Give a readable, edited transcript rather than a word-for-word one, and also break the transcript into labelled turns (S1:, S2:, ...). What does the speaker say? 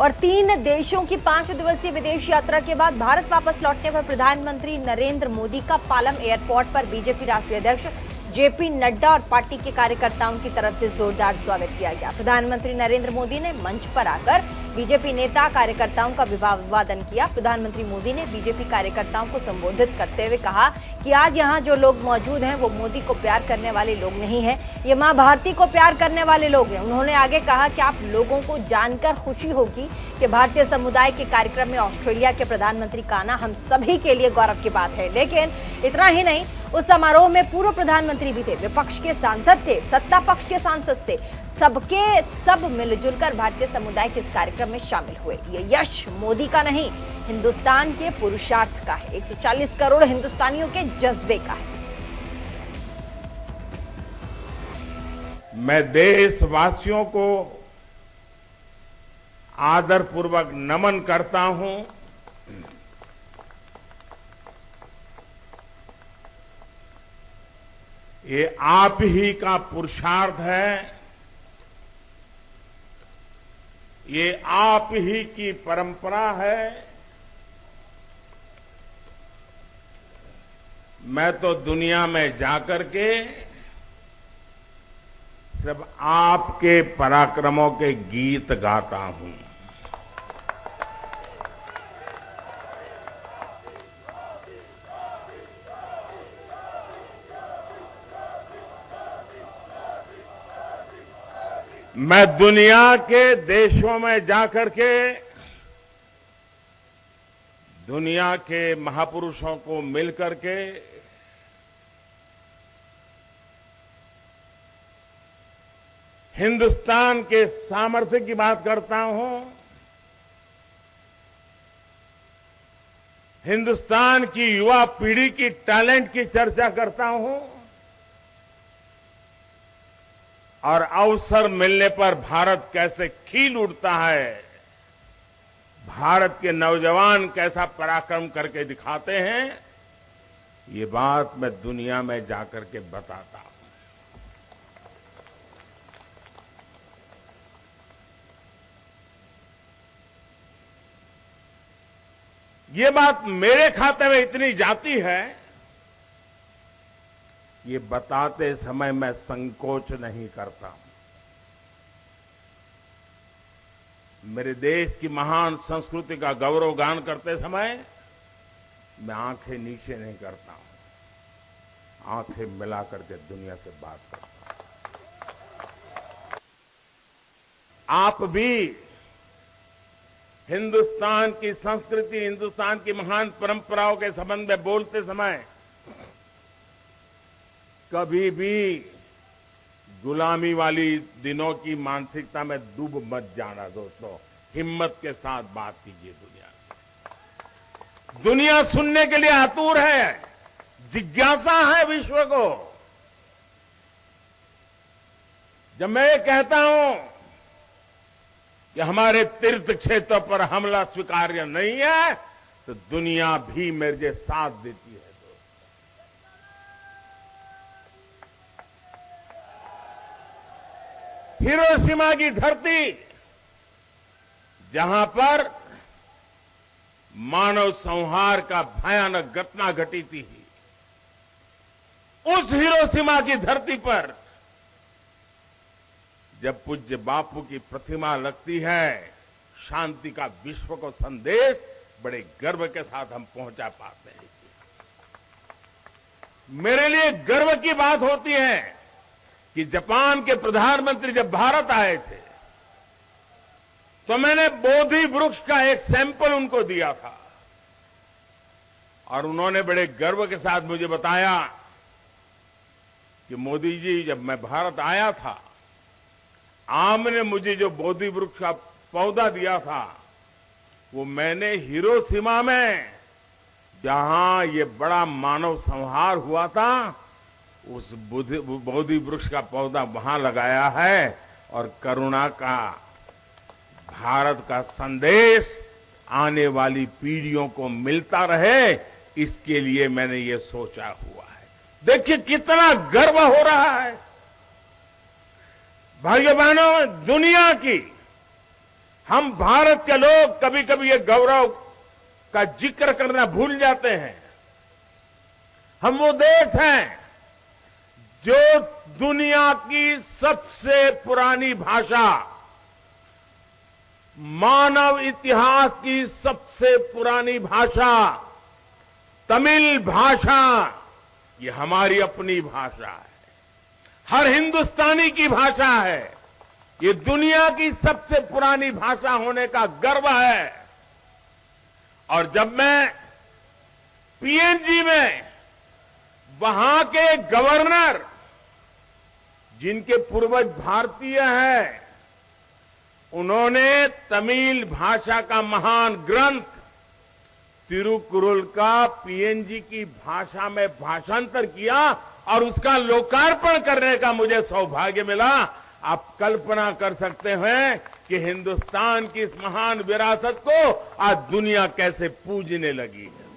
S1: और 3 देशों की 5 दिवसीय विदेश यात्रा के बाद भारत वापस लौटने पर प्रधानमंत्री नरेंद्र मोदी का पालम एयरपोर्ट पर बीजेपी राष्ट्रीय अध्यक्ष जेपी नड्डा और पार्टी के कार्यकर्ताओं की तरफ से जोरदार स्वागत किया गया। प्रधानमंत्री नरेंद्र मोदी ने मंच पर आकर बीजेपी नेता कार्यकर्ताओं का अभिवादन किया। प्रधानमंत्री मोदी ने बीजेपी कार्यकर्ताओं को संबोधित करते हुए कहा कि आज यहाँ जो लोग मौजूद हैं वो मोदी को प्यार करने वाले लोग नहीं हैं, ये मां भारती को प्यार करने वाले लोग हैं। उन्होंने आगे कहा कि आप लोगों को जानकर खुशी होगी कि भारतीय समुदाय के कार्यक्रम में ऑस्ट्रेलिया के प्रधानमंत्री का आना हम सभी के लिए गौरव की बात है। लेकिन इतना ही नहीं, उस समारोह में पूर्व प्रधानमंत्री भी थे, विपक्ष के सांसद थे, सत्ता पक्ष के सांसद थे, सब मिलजुल कर भारतीय समुदाय के इस कार्यक्रम में शामिल हुए। ये यश मोदी का नहीं, हिंदुस्तान के पुरुषार्थ का है, 140 करोड़ हिंदुस्तानियों के जज्बे का है।
S2: मैं देशवासियों को आदरपूर्वक नमन करता हूं। ये आप ही का पुरुषार्थ है, ये आप ही की परंपरा है। मैं तो दुनिया में जाकर के सिर्फ आपके पराक्रमों के गीत गाता हूं। मैं दुनिया के देशों में जाकर के दुनिया के महापुरुषों को मिलकर के हिंदुस्तान के सामर्थ्य की बात करता हूं, हिंदुस्तान की युवा पीढ़ी की टैलेंट की चर्चा करता हूं और अवसर मिलने पर भारत कैसे खिल उठता है, भारत के नौजवान कैसा पराक्रम करके दिखाते हैं, ये बात मैं दुनिया में जाकर के बताता हूं। ये बात मेरे खाते में इतनी जाती है, ये बताते समय मैं संकोच नहीं करता हूं। मेरे देश की महान संस्कृति का गौरवगान करते समय मैं आंखें नीचे नहीं करता हूं, आंखें मिला करके दुनिया से बात करता हूं। आप भी हिंदुस्तान की संस्कृति, हिंदुस्तान की महान परंपराओं के संबंध में बोलते समय कभी भी गुलामी वाली दिनों की मानसिकता में डूब मत जाना दोस्तों। हिम्मत के साथ बात कीजिए दुनिया से। दुनिया सुनने के लिए आतुर है, जिज्ञासा है विश्व को। जब मैं ये कहता हूं कि हमारे तीर्थ क्षेत्र पर हमला स्वीकार्य नहीं है, तो दुनिया भी मेरे साथ देती है। हिरोशिमा की धरती, जहां पर मानव संहार का भयानक घटना घटी थी, उस हिरोशिमा की धरती पर जब पूज्य बापू की प्रतिमा लगती है, शांति का विश्व को संदेश बड़े गर्व के साथ हम पहुंचा पाते हैं। मेरे लिए गर्व की बात होती है कि जापान के प्रधानमंत्री जब भारत आए थे तो मैंने बोधि वृक्ष का एक सैंपल उनको दिया था और उन्होंने बड़े गर्व के साथ मुझे बताया कि मोदी जी, जब मैं भारत आया था, आपने मुझे जो बोधि वृक्ष का पौधा दिया था वो मैंने हिरोशिमा में, जहां ये बड़ा मानव संहार हुआ था, उस बोधि वृक्ष का पौधा वहां लगाया है और करुणा का, भारत का संदेश आने वाली पीढ़ियों को मिलता रहे, इसके लिए मैंने ये सोचा हुआ है। देखिए कितना गर्व हो रहा है। भाइयों बहनों, दुनिया की हम भारत के लोग कभी कभी ये गौरव का जिक्र करना भूल जाते हैं। हम वो देश हैं जो दुनिया की सबसे पुरानी भाषा, मानव इतिहास की सबसे पुरानी भाषा तमिल भाषा, ये हमारी अपनी भाषा है, हर हिंदुस्तानी की भाषा है। ये दुनिया की सबसे पुरानी भाषा होने का गर्व है। और जब मैं पीएनजी में वहां के गवर्नर, जिनके पूर्वज भारतीय हैं, उन्होंने तमिल भाषा का महान ग्रंथ तिरुकुरल का पीएनजी की भाषा में भाषांतर किया और उसका लोकार्पण करने का मुझे सौभाग्य मिला। आप कल्पना कर सकते हैं कि हिंदुस्तान की इस महान विरासत को आज दुनिया कैसे पूजने लगी है।